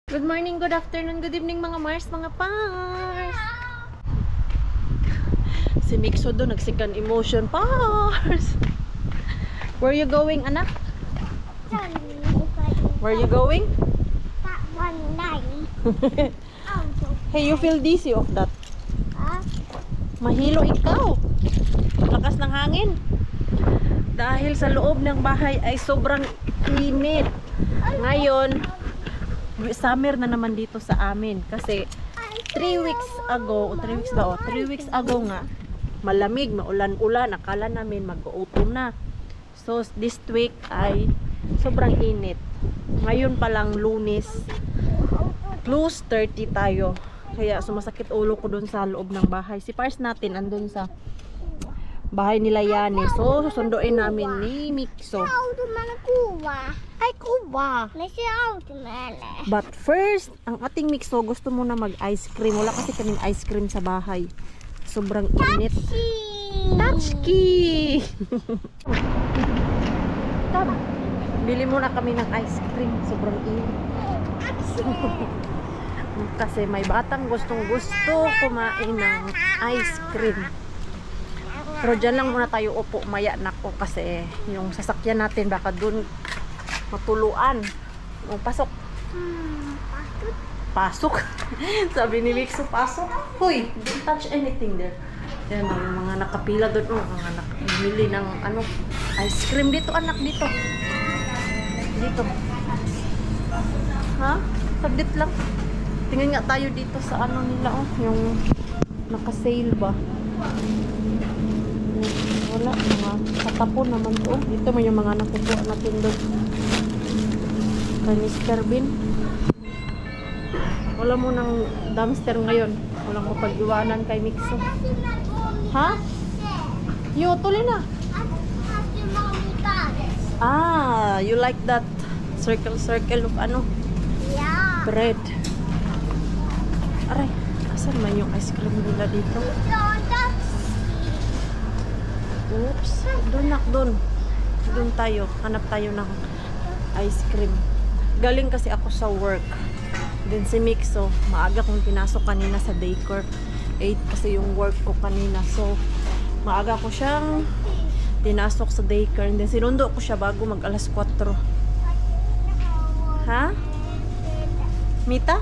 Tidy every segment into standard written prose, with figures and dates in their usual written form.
Good morning, good afternoon, good evening mga Mars, mga Pars. Si Mixo doon, nagsikan emotion. Pars! Where you going, anak? Where you going? Hey, you feel dizzy of that? Mahilo ikaw. Lakas ng hangin. Dahil sa loob ng bahay ay sobrang init. Ngayon, summer na naman dito sa amin kasi 3 weeks ago nga malamig, maulan-ulan, akala namin mag-autumn na. So this week ay sobrang init. Ngayon pa lang Lunes, close 30 tayo. Kaya sumasakit ulo ko dun sa loob ng bahay. Si Pars natin andun sa bahay nila Yani. So susunduin namin ni Mixo. Ay, kuwa. But first, ang ating Mixo gusto muna mag-ice cream. Wala kasi kaming ice cream sa bahay. Sobrang init. Touchkey! Bili muna kami ng ice cream. Sobrang init. Kasi may batang gustong-gusto kumain ng ice cream. Pero dyan lang muna tayo upo. Maya na ko kasi yung sasakyan natin baka dun matuluan. Pasok. Pasok. Sabi ni Mixo, pasok. Hoy, don't touch anything there. Yan, yung mga nakapila doon. Mga nakabili ng ice cream. Dito, anak, dito. Dito. Ha? Saglit lang. Tingnan nga tayo dito sa nila, yung naka-sale ba? Wala, mga katapon naman to. Dito may yung mga nakukuha natin doon. Kay Mr. Bean. Wala mo ng dumpster ngayon. Wala mo pag-iwanan kay Mixo. Ha? Yo, tuloy na. Ah, you like that circle of Yeah. bread. Aray, asan man yung ice cream nila dito? Oops, doon tayo. Hanap tayo ng ice cream. Galing kasi ako sa work. Then si Mixo, maaga kong pinasok kanina sa daycare. 8 kasi yung work ko kanina. So, maaga ko siyang pinasok sa daycare. And then sinundo ko siya bago mag alas 4. Ha? Mita?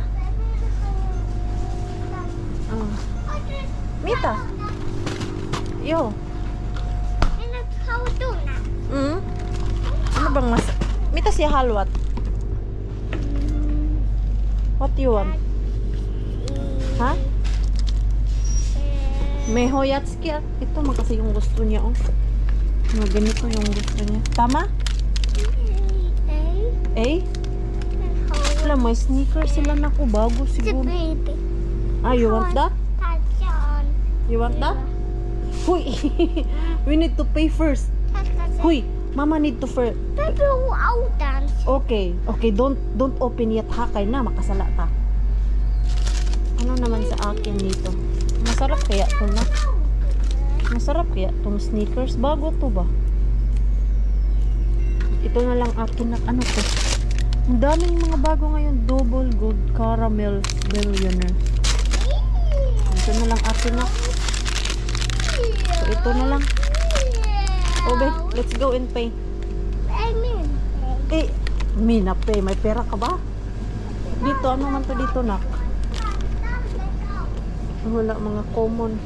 Mita? Yo. Ano bang Mita siya halwat? What do you want? Ha? May hoyatski. Ito man kasi yung gusto niya, Mga ganito yung gusto niya. Tama? Eh? Wala, may sneakers sila na ko bago siguro. Ah, you want that? You want that? Huy! We need to pay first. Huy! Mama need to first. Okay. Okay, don't open yet ha. Kay na, makasala ka. Ano naman sa akin dito? Masarap kaya to na? Masarap kaya tong sneakers? Bago to ba? Ito na lang akin na to. Ang daming mga bago ngayon. Double Gold Caramel Billionaire. Ito na lang akin na. So, ito na lang. Obe, let's go and pay. Mina pay. May pera ka ba? Dito, ano man to dito, nak? Wala, mga common.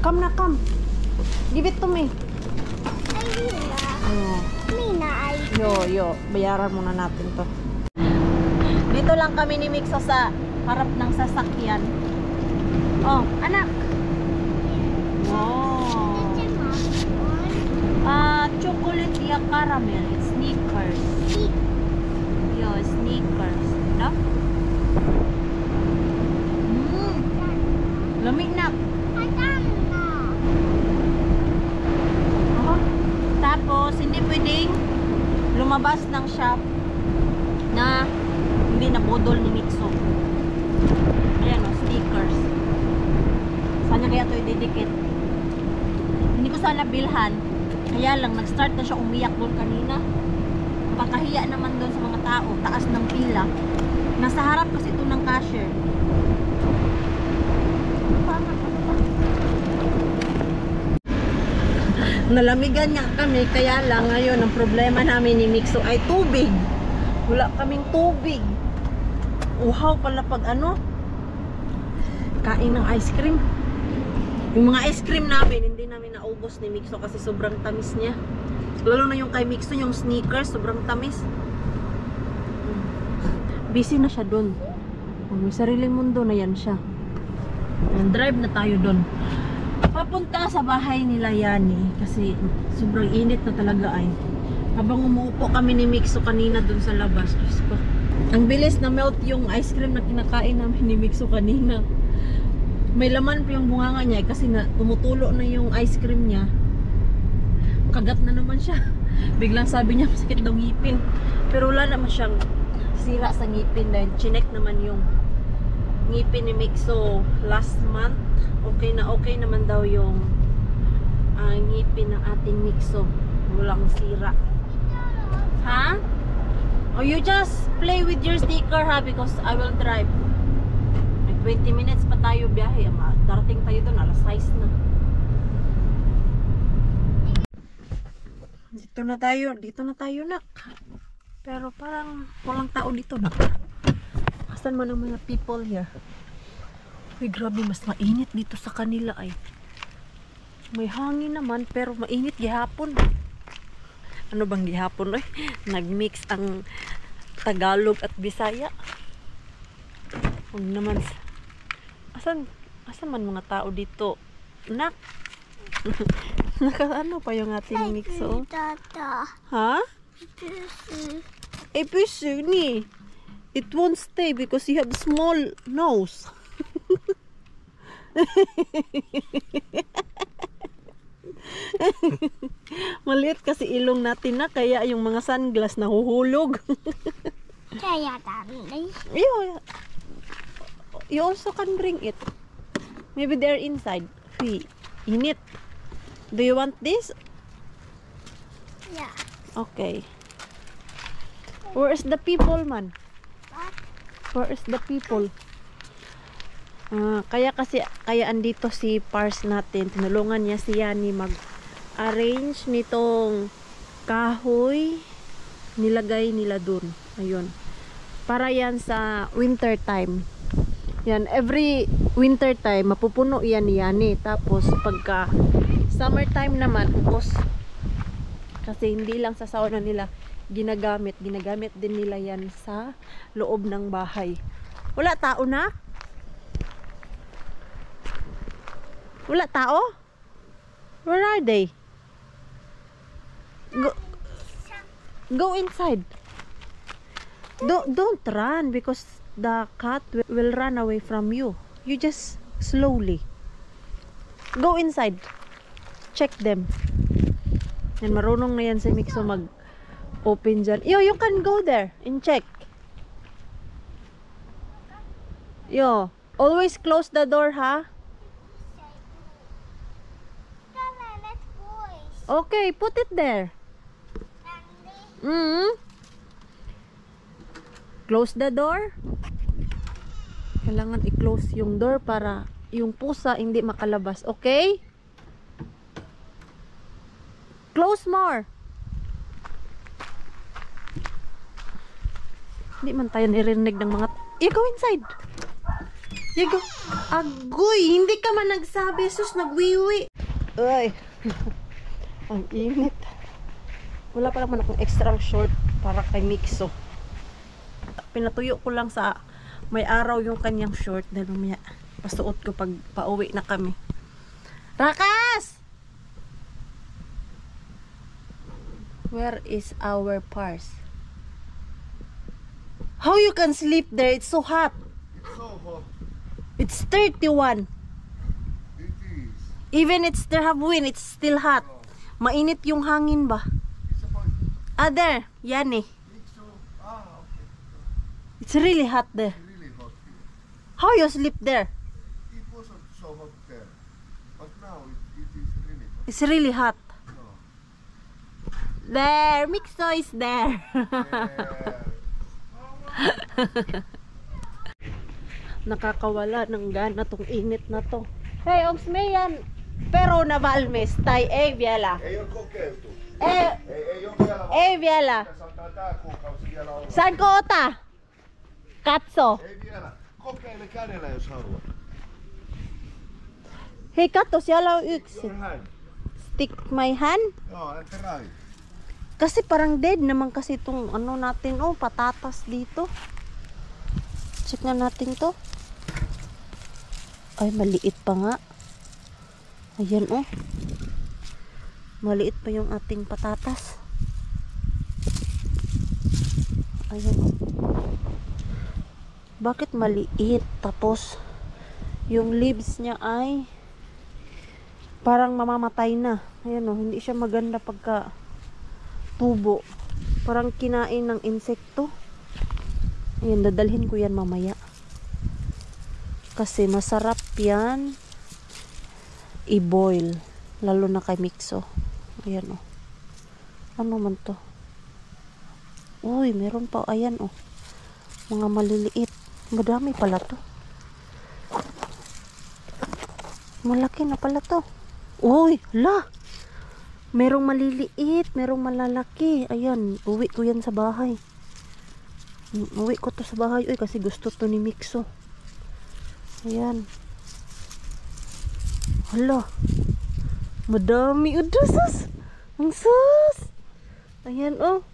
Come na, come. Give it to me. Yo, bayaran muna natin to. Dito lang kami ni Mixo sa harap ng sasakyan. Oh, anak. Wow. Chocolate ya caramel. It's sneakers. Yo, sneakers. No? Lamig na. Tapos, hindi pwedeng lumabas ng shop na hindi nabudol ni Mixo. Ayan o, stickers. Sana kaya ito ididikit. Hindi ko sana bilhan. Kaya lang, nag-start na siya umiyak doon kanina. Pakahiya naman doon sa mga tao. Taas ng pila. Nasa harap kasi ito ng cashier. Nalamigan nga kami, kaya lang ngayon ang problema namin ni Mixo ay tubig. Wala kaming tubig. Uhaw pala pag ano, kain ng ice cream. Yung mga ice cream namin, hindi namin naubos ni Mixo kasi sobrang tamis niya. Lalo na yung kay Mixo, yung Snickers, sobrang tamis. Busy na siya dun. May sariling mundo na yan siya. Drive na tayo dun. Papunta sa bahay nila Yani kasi sobrang init na talaga ay. Habang umuupo kami ni Mixo kanina dun sa labas, Diyos ko. Ang bilis na melt yung ice cream na kinakain namin ni Mixo kanina. May laman pa yung bunganga niya kasi na tumutulo na yung ice cream niya. Kagat na naman siya. Biglang sabi niya masakit daw ngipin. Pero wala naman siyang sira sa ngipin dahil chinek naman yung ngipin ni Mixo last month. Okay naman daw yung ngipin ng ating Mixo. Walang sira. Ha? Oh, you just play with your sticker ha because I will drive. May 20 minutes pa tayo biyahe. Darating tayo doon, alas 6 na. Dito na tayo nak. Pero parang walang tao dito nak. Asan man ang mga people here? Uy, grabe, mas mainit dito sa kanila ay. May hangin naman, pero mainit gihapon. Ano bang gihapon? Uy, nagmix ang Tagalog at Bisaya. Huwag naman. Asan man mga tao dito? Nak? Nakaano pa yung ating Mixo? Ha? Puso ni. It won't stay because you have small nose. Maliit kasi ilong natin na kaya yung mga sunglass nahuhulog. Kaya tanda. You also can bring it. Maybe they're inside. Init. Do you want this? Yeah. Okay. Where is the people, man? What? Where is the people? Kaya andito si Pars natin. Tinulungan niya si Yani mag-arrange nitong kahoy. Nilagay nila dun. Ayun. Para yan sa winter time. Yan, every winter time mapupuno yan ni Yani. Tapos pagka summertime naman, upos. Kasi hindi lang sa sauna nila ginagamit din nila yan sa loob ng bahay. Wala tao na? Wala tao? Where are they? Go inside. Don't run because the cat will run away from you. You just slowly go inside. Check them. Yan, marunong na yan si Mixo mag-open dyan. You can go there and check. Always close the door, ha? Okay, put it there. Close the door. Kailangan i-close yung door para yung pusa hindi makalabas. Okay? Close more. Hindi man tayo nirinig ng mga... You go inside. You go. Agoy, hindi ka man nagsabi. Sus, nagwiwi. Ay. Ang init. Wala pa naman akong extra short para kay Mixo. Pinatuyo ko lang sa may araw yung kanyang short dahil mamaya pasuot ko pag pauwi na kami. Rakas! Where is our Pars? How you can sleep there? It's so hot. It's so hot. It's 31. It is. Even it's there have wind, it's still hot. Mainit yung hangin ba? It's about There, Yani. so. Okay. It's really hot there. Really hot here. How you sleep there? It wasn't so hot there, but now it is really hot. It's really hot. No. There, Mixo is there. Yeah. Nakakawala ng gana tong init na to. Hey, Oxmeyan! Pero na valmis, tai ei vielä. Ei ole kokeiltu. Ei, Ei ole vielä. ei vielä. Saattaa tää kuukausi vielä olla. Saanko ota? Katso. Ei vielä. Kokeile kädellä jos haluat. Hei, katso, siellä on yksi. Your hand. Stick my hand. Joo, and try. Kasi parang dead naman kasi itong ano natin, oh, patatas dito. Check nga natin to. Ay, maliit pa nga. Ayan, oh. Maliit pa yung ating patatas. Ayan, oh. Bakit maliit? Tapos, yung leaves niya ay parang mamamatay na. Ayan, oh. Hindi siya maganda pagka tubo. Parang kinain ng insekto. Ayan, dadalhin ko yan mamaya. Kasi masarap yan i-boil. Lalo na kay Mixo. Ayan, oh. Ano man to? Uy, meron pa. Ayan, oh. Mga maliliit. Madami pala to. Malaki na pala to. Uy, la! Merong maliliit, merong malalaki. Ayan, uwi ko yan sa bahay. Uwi ko to sa bahay. Uy, kasi gusto to ni Mixo. Ayan. Hala. Madami. Sus! Ang sus! Ayan, oh.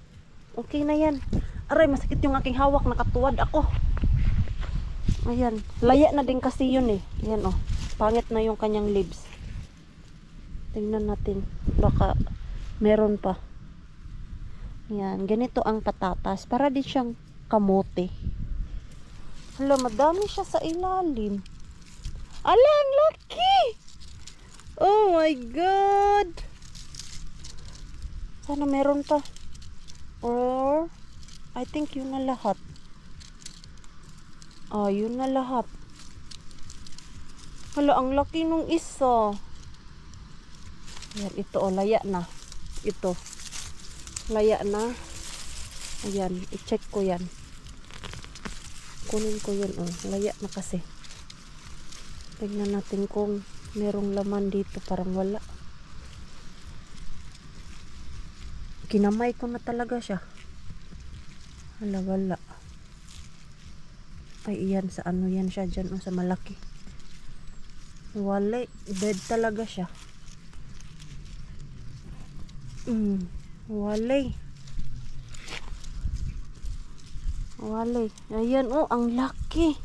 Okay na yan. Aray, masakit yung aking hawak. Nakatuwad ako. Ayan. Laya na din kasi yun eh. Ayan, oh. Pangit na yung kanyang leaves. Tingnan natin. Baka meron pa. Yan. Ganito ang patatas. Para di siyang kamote. Hala, madami siya sa ilalim. Ala, ang laki! Oh my God! Sana meron pa. Or, I think yun na lahat. Ah, yun na lahat. Hala, ang laki nung isa. Ayan, ito o, laya na. Ito. Laya na. Ayan, i-check ko yan. Kunin ko yun o. Laya na kasi. Tignan natin kung merong laman dito. Parang wala. Kinamay ko na talaga siya. Hala, wala. Ay, iyan sa ano yan siya dyan o, sa malaki. Wala. Dead talaga siya. Walay. Walay. Ayan, oh, ang laki.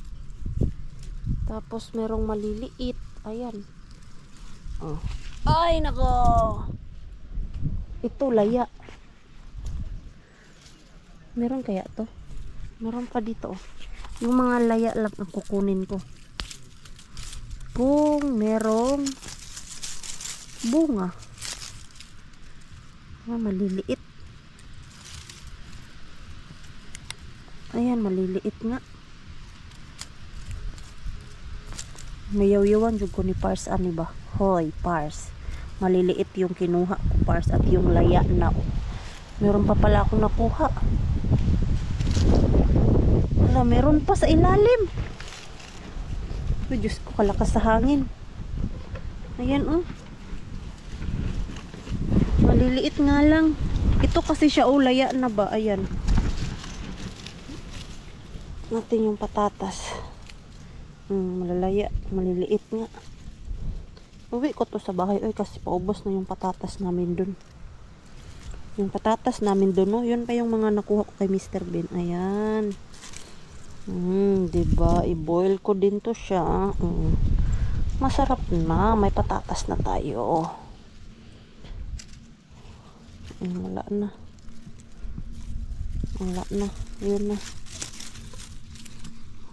Tapos merong maliliit. Ayan. Oh. Ay, nako. Ito, laya. Meron kaya to? Meron pa dito, oh. Yung mga laya lang ang kukunin ko. Kung merong bunga. Ah, maliliit. Ayan, maliliit nga. Mayaw-yawan jud ko ni Pars, ani ba? Hoy, Pars. Maliliit yung kinuha ko, Pars, at yung laya na. Meron pa pala akong nakuha. Wala, meron pa sa ilalim. Ay, Diyos ko, kalakas sa hangin. Ayan, oh. Maliliit nga lang. Ito kasi siya, oh, laya na ba? Ayan. Natin yung patatas. Malalaya. Maliliit nga. Uwi ko to sa bahay. Ay, kasi paubos na yung patatas namin dun. Yung patatas namin dun, no? Yun pa yung mga nakuha ko kay Mr. Bean. Ayan. Diba? I-boil ko din to siya. Masarap na. May patatas na tayo. Wala na. Wala na. Yun na.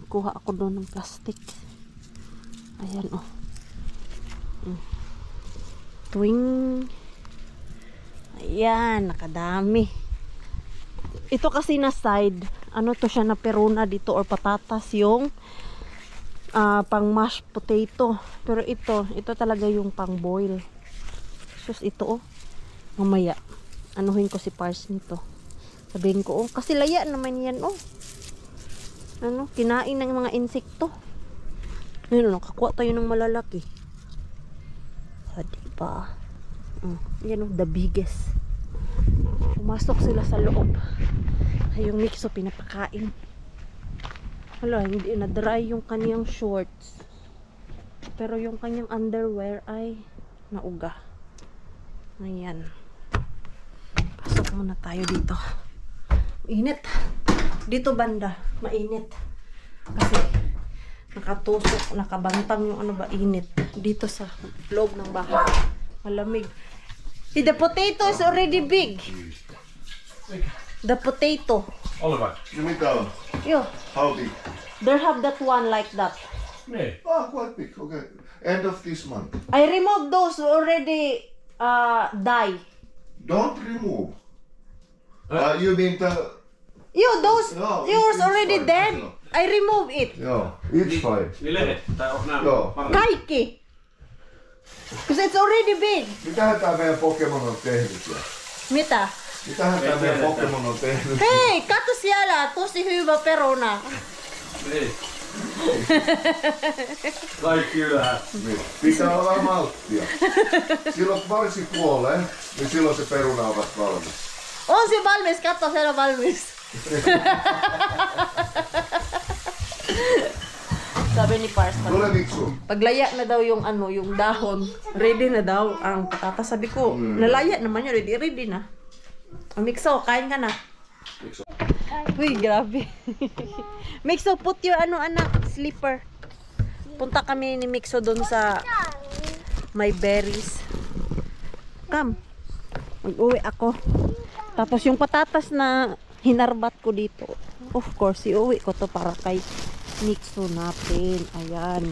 Kuha ako doon ng plastic. Ayan, oh. Twing. Ayan, nakadami. Ito kasi na side. Ano to siya na peruna dito or patatas yung pang mashed potato. Pero ito talaga yung pang boil. Sus, ito, oh. Mamaya. Anuhin ko si Pars nito. Sabihin ko, oh, kasi laya naman yan, oh. Ano, kinain ng mga insekto. Ayun, nakakuha tayo ng malalaki. Diba? Yan, the biggest. Pumasok sila sa loob. Ay, yung Mixo pinapakain. Hala, hindi na dry yung kaniyang shorts. Pero yung kanyang underwear ay nauga. Ayan. Pasok muna tayo dito. Init. Dito banda, mainit. Kasi nakatusok, nakabantang yung ano ba, init. Dito sa loob ng bahay. Malamig. The potato is already big. The potato. Oliver. Nimittäin, Yo, how big? there have that one like that. Niin. Ah, quite big, okay. End of this month. I removed those who already die. Don't remove. You mean the... Those, No, yours it's already fine. dead. No. I remove it. Joo, it's fine. Niin lehdet, tai onko nää Joo. paremmin? Kaikki. Because it's already big. Mitähän tää meidän Pokemon on tehnyt? Mitä? Mitähän tää meidän Pokemon on tehnyt? Hei, katso siellä. Tosi hyvä peruna. Niin. Kaikki ylhäällä. Niin. Pitää olla malttia. Silloin kun varsi kuolee, niin silloin se peruna on vasta valmis. On se valmis. Katso, siellä on valmis. Sabi ni Pars. Tule Miksu. Paglaya na daw yung ano, yung dahon, ready na daw ang patatas. Sabi ko, nalaya naman yun, ready na. Mixo, kain ka na. Uy, grabe. Mixo, put your ano, anak, slipper. Punta kami ni Mixo doon sa may berries. Come. Mag-uwi ako. Tapos yung patatas na hinarbat ko dito, of course, iuwi ko to para kay Mixo natin. Ayan.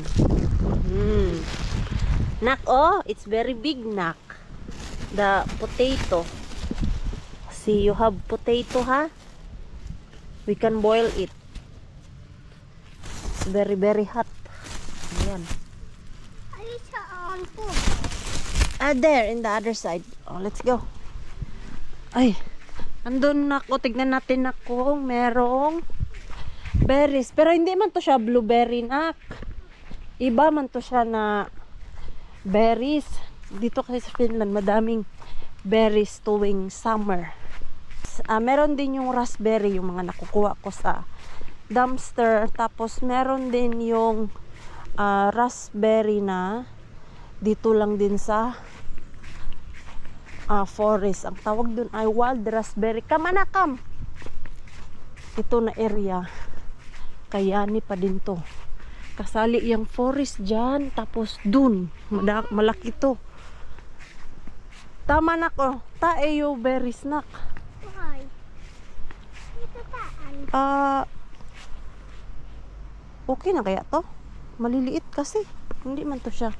Nak, oh, it's very big, nak. The potato. See, you have potato, ha? We can boil it. It's very, very hot. Ayan. Alisa on food. There, in the other side. Oh, let's go. Ay, andun ako. Tignan natin ako. Merong berries. Pero hindi man to siya blueberry, nak. Iba man to siya na berries. Dito kasi sa Finland, madaming berries tuwing summer. Meron din yung raspberry, yung mga nakukuha ko sa dumpster. Tapos meron din yung raspberry na dito lang din sa forest. Ang tawag dun ay wild raspberry. Come, anak, come. Ito na area. Kayani pa din to. Kasali yung forest dyan. Tapos dun. Malaki to. Tama na ko. Taeyo berries, nak. Why? Ito taan. Okay na kaya to? Maliliit kasi. Hindi man to siya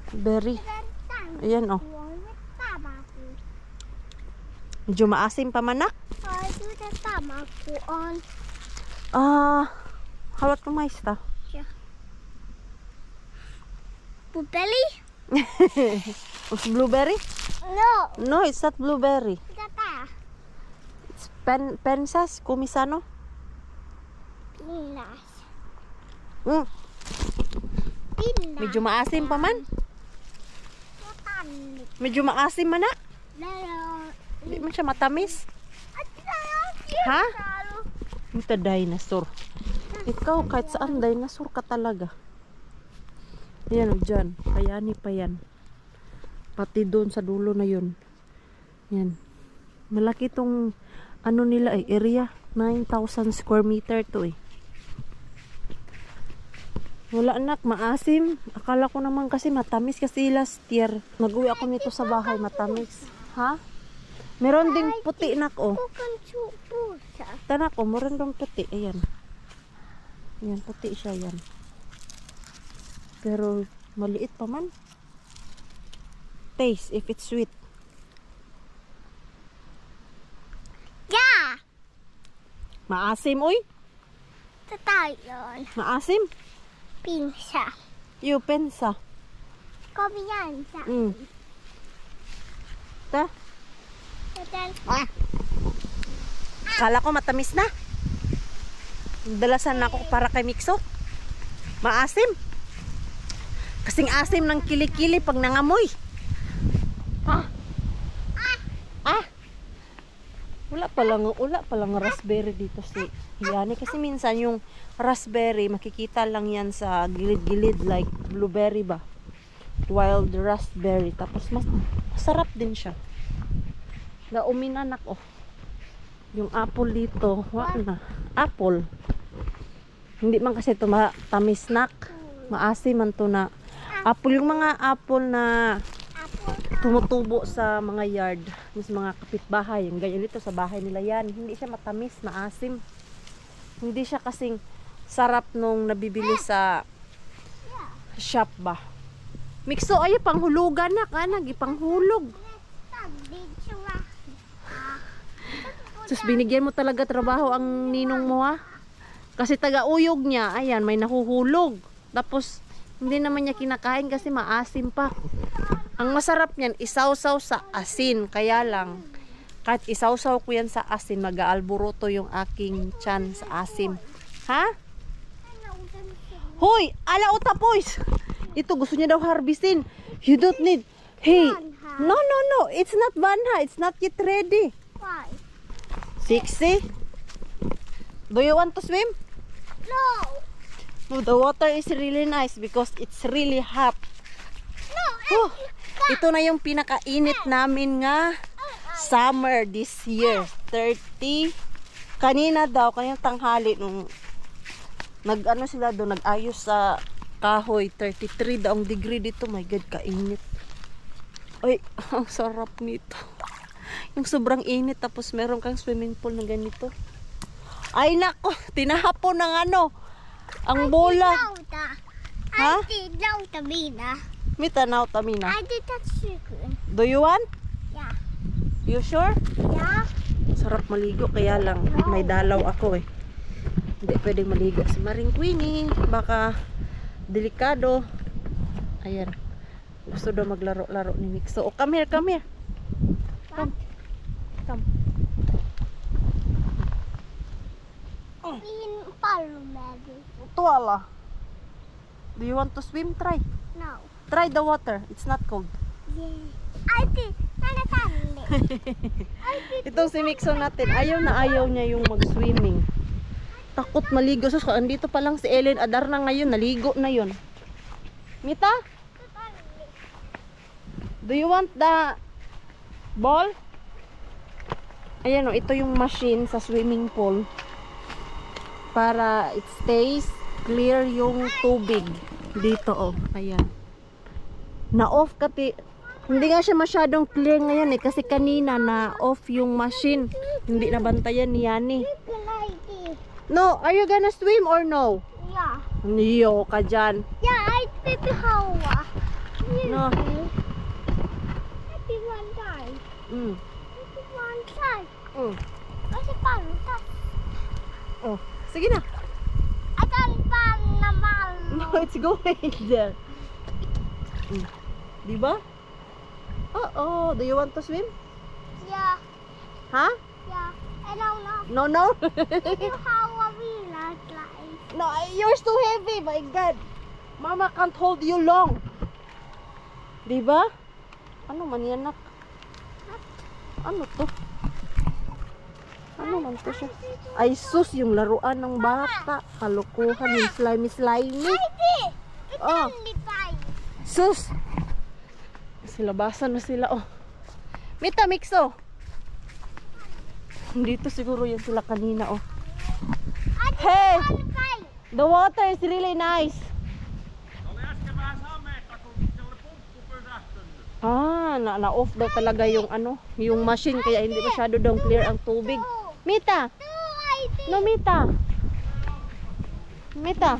berry. Ayan, oh. Tamaku. Medyo maasim pa man, nak. Ito na tamaku on. Hawat ko maista. Blueberry? It's blueberry? No. No, it's not blueberry. Tata. It's pensas, kumisano. Pinas. Pinas. Medyo maasim pa man. Tanik. Medyo maasim man, nak. Lalo. Hindi man siya matamis. Ha? Ito dinosaur. Ikaw, kahit saan, dinosaur ka talaga. Yan o, dyan. Kayani pa yan. Pati doon sa dulo na yun. Yan. Malaki tong ano nila eh, area. 9,000 square meter to eh. Wala, anak, maasim. Akala ko naman kasi matamis kasi last year. Nag-uwi ako nito sa bahay, matamis. Ha? Meron ding puti, nak, oh. Bukan pusa. Tanak, oh, meron ding puti. Ayan. Ayan, puti siya yan. Pero maliit pa man. Taste if it's sweet. Yeah. Maasim, uy. Tatayon. Maasim. Pinsa. You pensa. Kobiyansa. Ta? Tatan. Kala ko matamis na. Dalasan na ako para kay Mixo. Maasim. Kasing asim ng kilikili pag nangamoy. Wala palang raspberry dito si Yani. Kasi minsan yung raspberry, makikita lang yan sa gilid-gilid like blueberry ba? Wild raspberry. Tapos masarap din siya. Uminanak oh. Yung apple dito, wala na. Apple. Hindi man kasi ito tamis snack. Maasim man to na apple. Yung mga apple na tumutubo sa mga yard, sa mga kapitbahay, yung ganyan dito sa bahay nila yan, hindi siya matamis, maasim. Hindi siya kasing sarap nung nabibili sa shop ba. Mikso, ay panghulugan na ka, nagipanghulog. Sus, binigyan mo talaga trabaho ang ninong mo ha. Kasi taga-uyog niya, ayan, may nahuhulog. Tapos, hindi naman niya kinakain kasi maasim pa. Ang masarap niyan, isawsaw sa asin. Kaya lang, kahit isawsaw ko yan sa asin, mag-aalburuto yung aking tiyan sa asim. Ha? Hoy! Ala o tapoys! Ito, gusto niya daw harvestin. You don't need... Hey! No. It's not banha. It's not yet ready. Why? 60? Do you want to swim? No. No, the water is really nice because it's really hot. Oh, ito na yung pinakainit namin nga summer this year. 30. Kanina daw, kanina tanghali nung nag-ano sila doon, nag-ayos sa kahoy. 33 daw ang degree dito. My God, kainit. Ay, ang sarap nito. Yung sobrang init tapos meron kang swimming pool na ganito. Ay nako, tinahapon ng ano, ang bola. Ha? I did know the Mina. Mita now, Tamina. I did that chicken. Do you want? Yeah. You sure? Yeah. Sarap maligo, kaya lang may dalaw ako eh. Hindi pwedeng maligo si Maring Queenie. Baka delikado. Ayan. Gusto daw maglaro-laro ni Mixo. Oh, come here. Come. In Palomari. Tuwala. Do you want to swim? Try. No. Try the water. It's not cold. Yeah. I did. Itong si Mixo natin, ayaw niya yung mag-swimming. Takot maligo. So, andito pa lang si Ellen Adar na ngayon. Naligo na yun. Mita? Do you want the ball? Ayan o, ito yung machine sa swimming pool. Para it stays clear yung tubig. Dito o, ayan. Na-off kasi, hindi nga siya masyadong clear ngayon eh. Kasi kanina na-off yung machine. Hindi nabantayan ni Yani. No, are you gonna swim or no? Yeah. Niyo ka dyan. Yeah, I baby Hawa. No. Happy one time. Mm. Happy one time. Mm. Kasi paano ta? Oh, sige na. I don't pan naman. No, it's going there. Mm. Diba? Oh, do you want to swim? Yeah. Ha? Yeah. I don't No, know. no. Baby Hawa will not like. No, you're too heavy. My God. Mama can't hold you long. Diba? Ano man yan, nak? Ano to? Ano man to siya? Ay sus, yung laruan ng bata. Kalukuhan, yung slimy. Oh. Sus. Silabasan na sila, oh. Mita, Mixo. Dito siguro yan sila kanina, oh. Hey! The water is really nice. Na-off daw talaga yung ano, yung machine kaya hindi masyado daw clear ang tubig. Mita. No, Mita. Mita.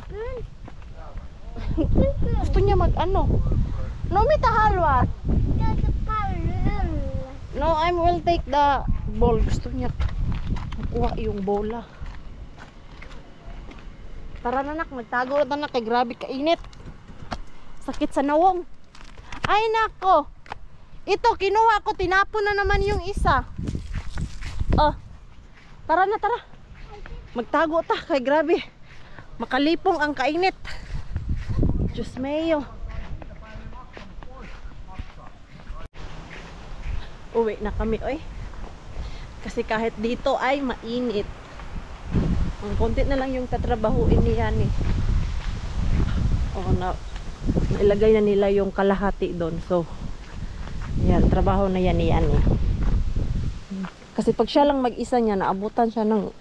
Gusto niya mag-ano. No, Mita, halwa. No, I will take the ball. Gusto niya makuha yung bola. Tara na, nak, magtago na, nak, kay grabe kainit. Sakit sa nawong. Ay nako. Ito kinuha ko, tinapon na naman yung isa. Oh. Tara na, tara. Magtago ta, kay grabe. Makalipong ang kainit. Diyos mayo. Uwi na kami, oy. Kasi kahit dito ay mainit. Ang konti na lang yung tatrabahuin niyan eh. Ilagay na nila yung kalahati doon. So, yan, trabaho na yan eh. Kasi pag siya lang mag-isa niya, naabutan siya ng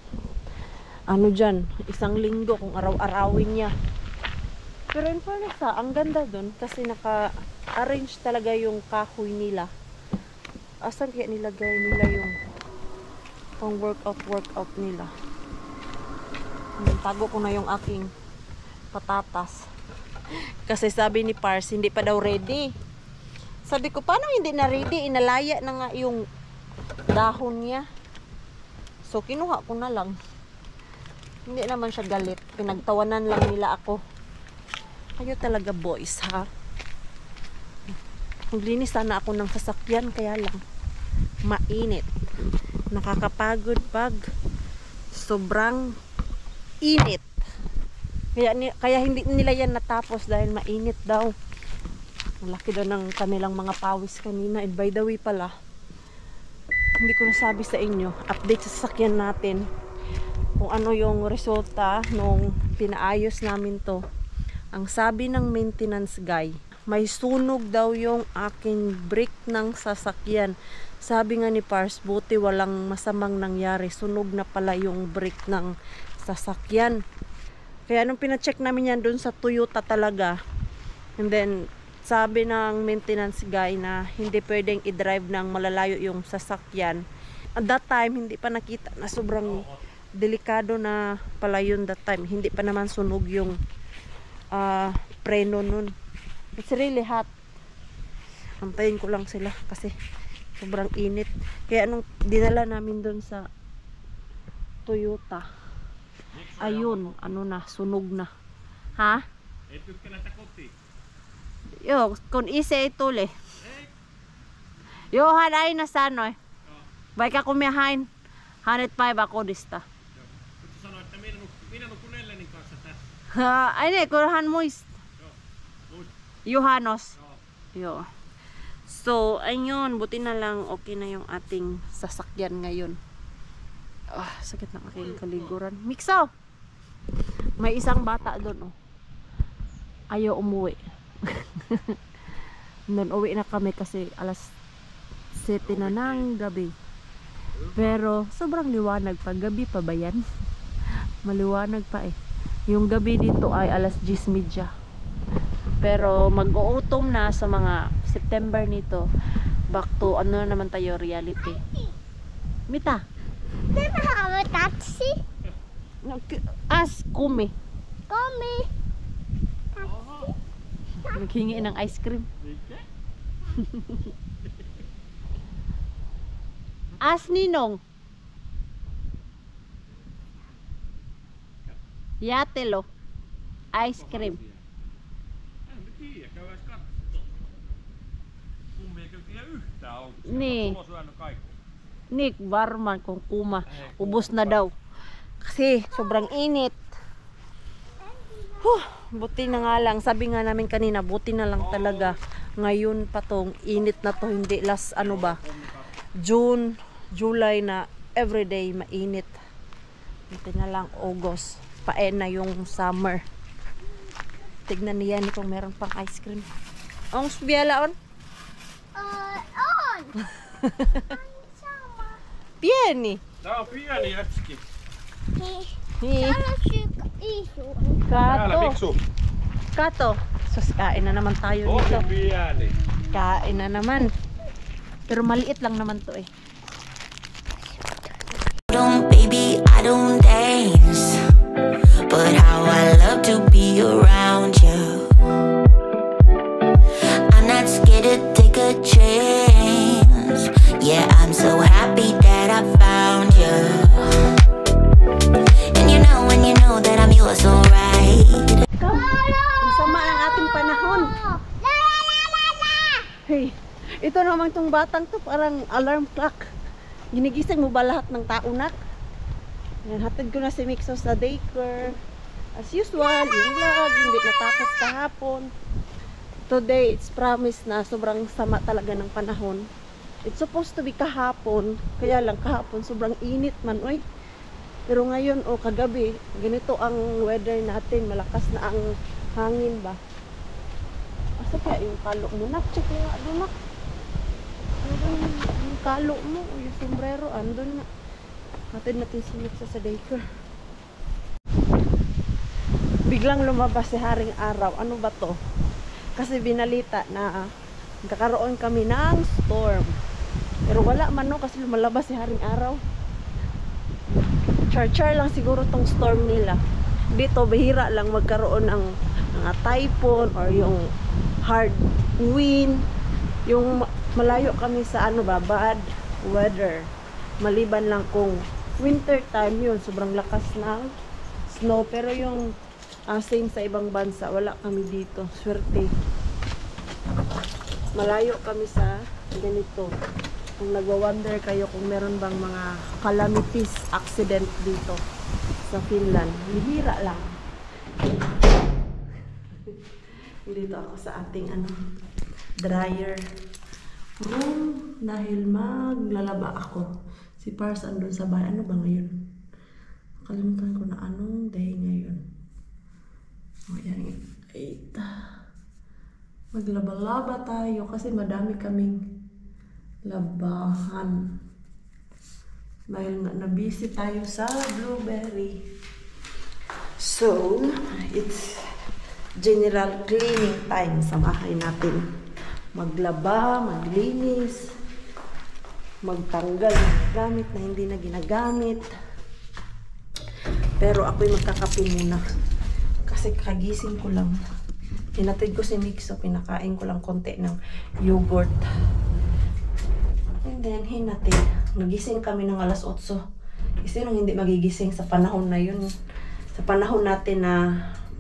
ano dyan, 1 linggo kung araw-arawin niya. Pero in fairness ang ganda doon kasi naka-arrange talaga yung kahoy nila. Asan kaya nilagay nila yung pang workout nila? Tago ko na yung aking patatas. Kasi sabi ni Pars, hindi pa daw ready. Sabi ko, paano hindi na ready? Inalaya na nga yung dahon niya. So, kinuha ko na lang. Hindi naman siya galit. Pinagtawanan lang nila ako. Kayo talaga boys, ha? Maglinis sana ako ng sasakyan, kaya lang mainit. Nakakapagod pag sobrang init. Kaya hindi nila yan natapos dahil mainit daw. Ang laki daw ng kanilang mga pawis kanina. And by the way pala, hindi ko nasabi sa inyo, update sa sasakyan natin kung ano yung resulta nung pinaayos namin to. Ang sabi ng maintenance guy, may sunog daw yung aking brake ng sasakyan. Sabi nga ni Pars, buti walang masamang nangyari. Sunog na pala yung brake ng sasakyan. Kaya nung pina-check namin yan dun sa Toyota talaga, and then sabi ng maintenance guy na hindi pwedeng i-drive ng malalayo yung sasakyan. At that time, hindi pa nakita na sobrang delikado na pala yun that time. Hindi pa naman sunog yung preno nun. It's really hot. Antayin ko lang sila kasi sobrang init. Kaya nung dinala namin dun sa Toyota, ayun, ano na, sunog na. Ha? Yo, kun ise ituli. Yo, haday na sanoy. Vai ka kumihain. 105 ako dista. Ha, ay ne, kurhan mo is. Yohanos. Yo. So, ayun, buti na lang okay na yung ating sasakyan ngayon. Sakit ng aking kaliguran. Miksaw! May isang bata doon, oh. Ayaw umuwi. Noon, uwi na kami kasi alas 7 na ng gabi. Pero, sobrang liwanag pa. Gabi pa ba yan? Maliwanag pa eh. Yung gabi dito ay alas 10:30. Pero, mag-uutom na sa mga September nito. Back to, ano naman tayo, reality. Mita? Di ba kami taxi? As kumi. Kami. Naghingi ng ice cream. As ninong. Yatelo. Ice cream. Niin. Nick, barman kung kuma. Ubos na daw. Kasi sobrang init. Buti na nga lang. Sabi nga namin kanina, buti na lang talaga. Ngayon pa tong init na to. Hindi last ano ba? June, July na everyday mainit. Buti na lang August. Paen na yung summer. Tignan niya ni kung meron pang ice cream. Ang biala on? On! Pieni. Tää on pieni jätski. Täällä on syykkä isu. Täällä, Kato. Miksu. Kato. Sus, kain na naman tayo Tosi dito. pieni. Kain na naman. Pero maliit lang naman to eh. Baby, I don't dance, but how I love to be around you. I'm not scared to take a chance. Yeah, I'm so happy that I found you. And you know that I'm yours, alright. Ang sama ng ating panahon. Hey, ito naman tong batang to parang alarm clock. Ginigising mo ba lahat ng tao, nak? Yan, hatid ko na si Mixo sa daycare. As usual, yung vlog, hindi natapos kahapon. Today, it's promised na sobrang sama talaga ng panahon. It's supposed to be kahapon. Kaya lang kahapon, sobrang init man. Uy. Pero ngayon, o kagabi, ganito ang weather natin. Malakas na ang hangin ba? Asa kaya yung kalo mo? Check mo nga doon, nak. Yung kalo mo, yung sombrero, andun nga. Natin sunod sa daycare. Biglang lumabas si Haring Araw. Ano ba to? Kasi binalita na kakaroon kami ng storm. Pero wala man no, kasi lumalabas si Haring Araw. Char-char lang siguro tong storm nila. Dito, bihira lang magkaroon ng typhoon or yung hard wind. Yung malayo kami sa bad weather. Maliban lang kung winter time yun, sobrang lakas ng snow. Pero yung same sa ibang bansa, wala kami dito. Swerte. Malayo kami sa ganito. Kung nagwa-wonder kayo kung meron bang mga calamities, accident dito sa Finland, bihira lang. Dito ako sa ating dryer room dahil maglalaba ako. Si Pars andun sa bahay. Ano ba ngayon? Kalimutan ko na anong day ngayon. Ayan, 8. Maglaba-laba tayo kasi madami kaming labahan. Dahil nga na-busy tayo sa blueberry. So, it's general cleaning time sa bahay natin. Maglaba, maglinis, magtanggal ng gamit na hindi na ginagamit. Pero ako'y magkakape muna. Kasi kagising ko lang. Hinatid ko si Mixo, pinakain ko lang konti ng yogurt. And then, hinatid. Nagising kami ng alas 8. Sinong hindi magigising sa panahon na yun? Sa panahon natin na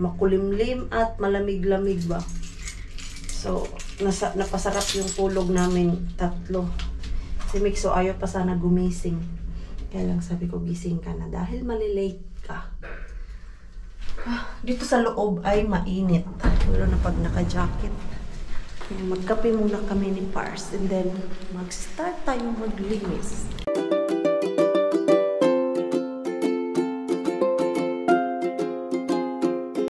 makulimlim at malamig-lamig ba? So, napasarap yung tulog namin 3. Si Mixo ayaw pa sana gumising. Kaya lang sabi ko, gising ka na dahil malilate ka. Dito sa loob ay mainit. Lalo na pag naka-jacket. Magkape muna kami ni Pars and then mag-start tayo maglinis.